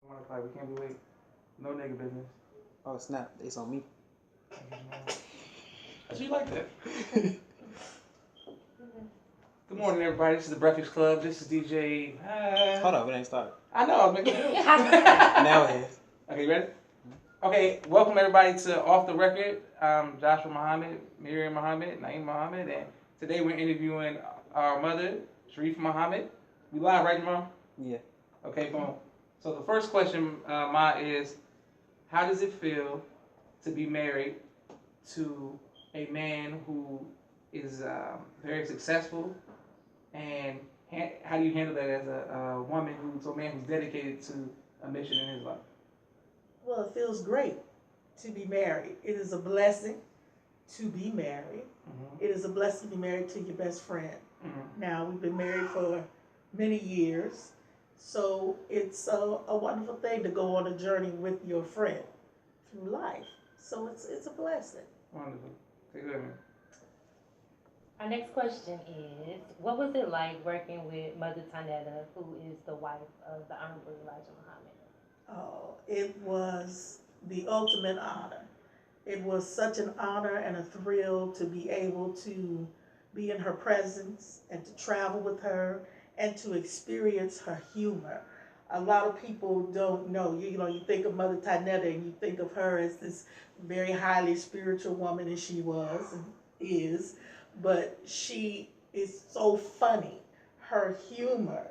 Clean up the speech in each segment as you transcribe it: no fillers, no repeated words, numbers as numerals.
Like we can't be late. No nigga business. Oh snap! It's on me. How'd you like that? Good morning, everybody. This is the Breakfast Club. This is DJ. Hold on, it ain't started. I know. I was making jokes. Now it is. Okay, you ready? Okay, welcome everybody to Off the Record. I'm Joshua Muhammad, Miriam Muhammad, Naeem Muhammad, and today we're interviewing our mother, Sharrieffah Muhammad. We live, right, Mom? Yeah. Okay, boom. So the first question, Ma, is how does it feel to be married to a man who is very successful, and how do you handle that as a woman who's a man who's dedicated to a mission in his life? Well, it feels great to be married. It is a blessing to be married. Mm-hmm. It is a blessing to be married to your best friend. Mm-hmm. Now, we've been married for many years, so it's a wonderful thing to go on a journey with your friend through life. So it's a blessing. Wonderful. Take it, man. Our next question is, what was it like working with Mother Tanetta, who is the wife of the Honorable Elijah Muhammad? Oh, it was the ultimate honor. It was such an honor and a thrill to be able to be in her presence and to travel with her and to experience her humor. A lot of people don't know. You think of Mother Tanetta and you think of her as this very highly spiritual woman, as she was and is, but she is so funny. Her humor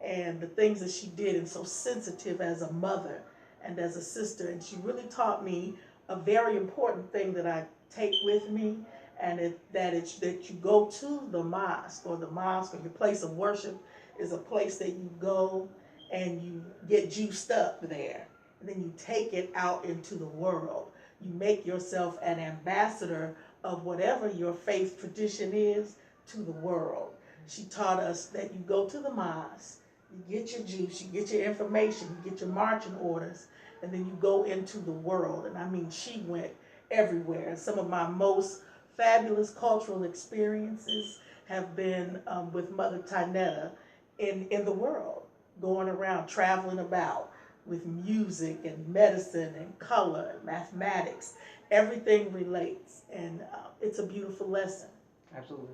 and the things that she did, and so sensitive as a mother and as a sister. And she really taught me a very important thing that I take with me, and that you go to the mosque, or your place of worship is a place that you go and you get juiced up there, and then you take it out into the world. You make yourself an ambassador of whatever your faith tradition is to the world. She taught us that you go to the mosque, you get your juice, you get your information, you get your marching orders, and then you go into the world. And I mean, she went everywhere. And some of my most fabulous cultural experiences have been with Mother Tanetta in the world, going around, traveling about with music and medicine and color and mathematics. Everything relates, and it's a beautiful lesson. Absolutely.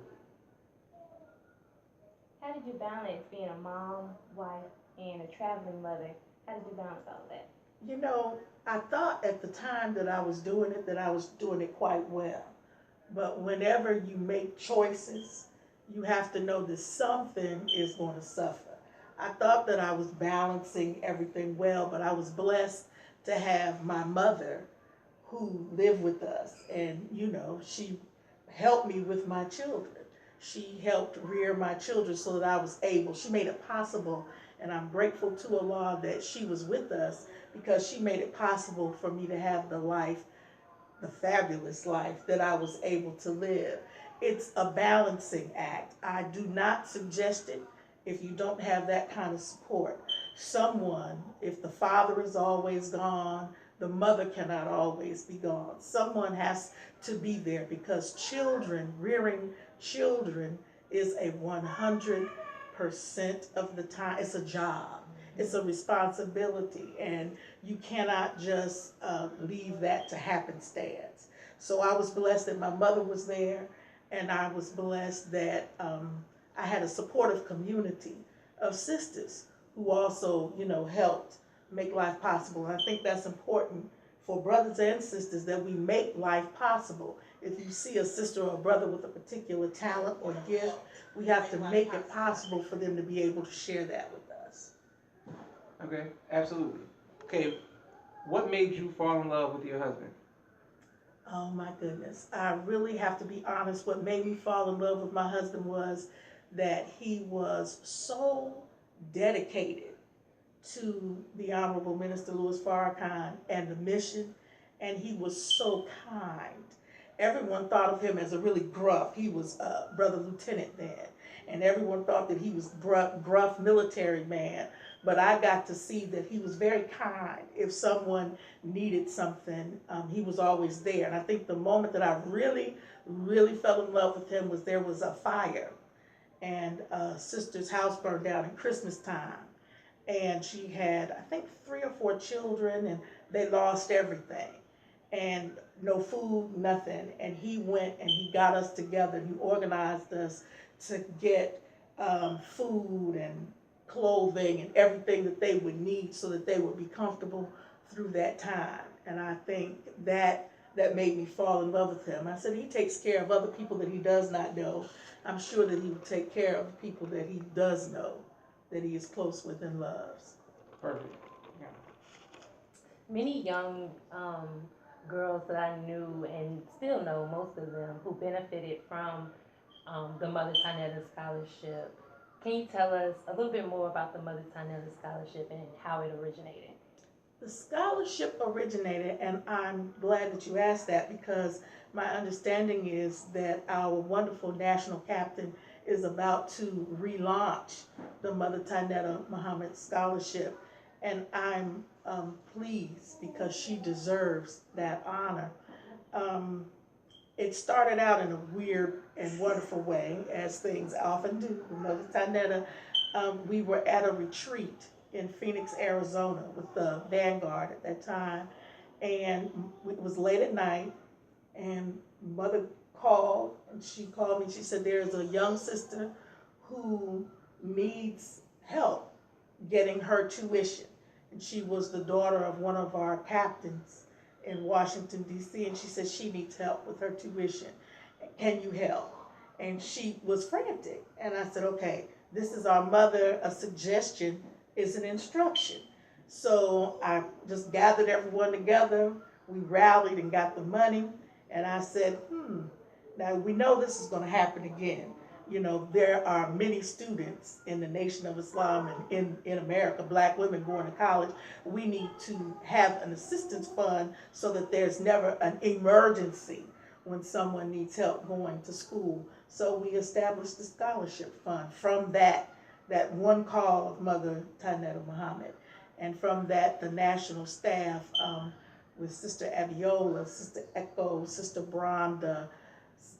How did you balance being a mom, wife, and a traveling mother? How did you balance all of that? I thought at the time that I was doing it quite well. But whenever you make choices, you have to know that something is going to suffer. I thought that I was balancing everything well, but I was blessed to have my mother who lived with us. And, she helped me with my children. She helped rear my children so that I was able. She made it possible, and I'm grateful to Allah that she was with us, because she made it possible for me to have the fabulous life that I was able to live. It's a balancing act. I do not suggest it if you don't have that kind of support. If the father is always gone, the mother cannot always be gone. Someone has to be there, because rearing children is a 100% of the time. It's a job. It's a responsibility, and you cannot just leave that to happenstance. So I was blessed that my mother was there, and I was blessed that I had a supportive community of sisters who also, helped make life possible. And I think that's important for brothers and sisters, that we make life possible. If you see a sister or a brother with a particular talent or gift, we have to make it possible for them to be able to share that with us. Okay, absolutely. Okay, what made you fall in love with your husband? Oh my goodness. I really have to be honest. What made me fall in love with my husband was that he was so dedicated to the Honorable Minister Louis Farrakhan and the mission, and he was so kind. Everyone thought of him as a really gruff. He was brother lieutenant then, and everyone thought that he was gruff military man. But I got to see that he was very kind. If someone needed something, he was always there. And I think the moment that I really, really fell in love with him was there was a fire, and a sister's house burned down at Christmas time. and she had, I think, 3 or 4 children, and they lost everything, and no food, nothing. And he went and he got us together. He organized us to get food and clothing and everything that they would need so that they would be comfortable through that time. And I think that made me fall in love with him. I said, he takes care of other people that he does not know. I'm sure that he would take care of the people that he does know, that he is close with and loves. Perfect. Yeah. Many young girls that I knew and still know, most of them, who benefited from the Mother Tynetta Scholarship. Can you tell us a little bit more about the Mother Tynetta Scholarship and how it originated? The scholarship originated, and I'm glad that you asked that, because my understanding is that our wonderful national captain is about to relaunch the Mother Tynetta Muhammad Scholarship, and I'm pleased because she deserves that honor. It started out in a weird and wonderful way, as things often do with Mother Tynetta. We were at a retreat in Phoenix, Arizona with the Vanguard at that time, and it was late at night, and Mother called, and she called me. She said, there's a young sister who needs help getting her tuition, and she was the daughter of one of our captains in Washington, D.C., and she said she needs help with her tuition. Can you help? And she was frantic, and I said, okay, this is our mother. A suggestion is an instruction. So I just gathered everyone together. We rallied and got the money, and I said, now we know this is going to happen again. You know, there are many students in the Nation of Islam and in America, black women going to college. We need to have an assistance fund so that there's never an emergency when someone needs help going to school. So we established the scholarship fund from that one call of Mother Tynetta Muhammad. And from that, the national staff with Sister Aviola, Sister Echo, Sister Bronda,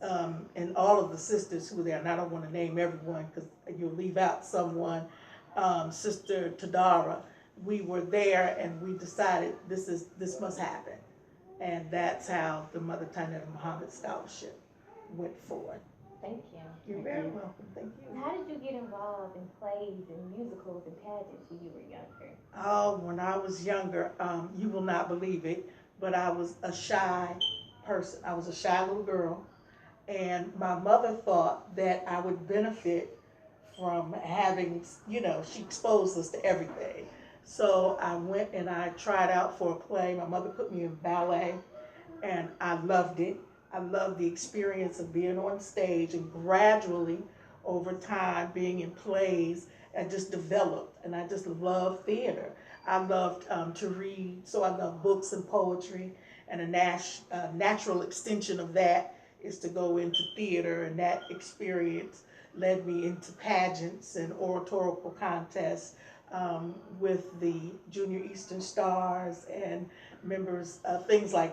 and all of the sisters who were there, and I don't want to name everyone because you'll leave out someone, Sister Tadara, we were there and we decided this must happen. And that's how the Mother Tynetta Muhammad Scholarship went forward. Thank you. You're very welcome. Thank you. How did you get involved in plays and musicals and pageants when you were younger? Oh, when I was younger, you will not believe it, but I was a shy person. I was a shy little girl. And my mother thought that I would benefit from having, she exposed us to everything. So I went and I tried out for a play. My mother put me in ballet, and I loved it. I loved the experience of being on stage, and gradually, over time, being in plays, I just developed, and I just loved theater. I loved to read, so I love books and poetry, and a natural extension of that is to go into theater, and that experience led me into pageants and oratorical contests with the Junior Eastern Stars and members, things like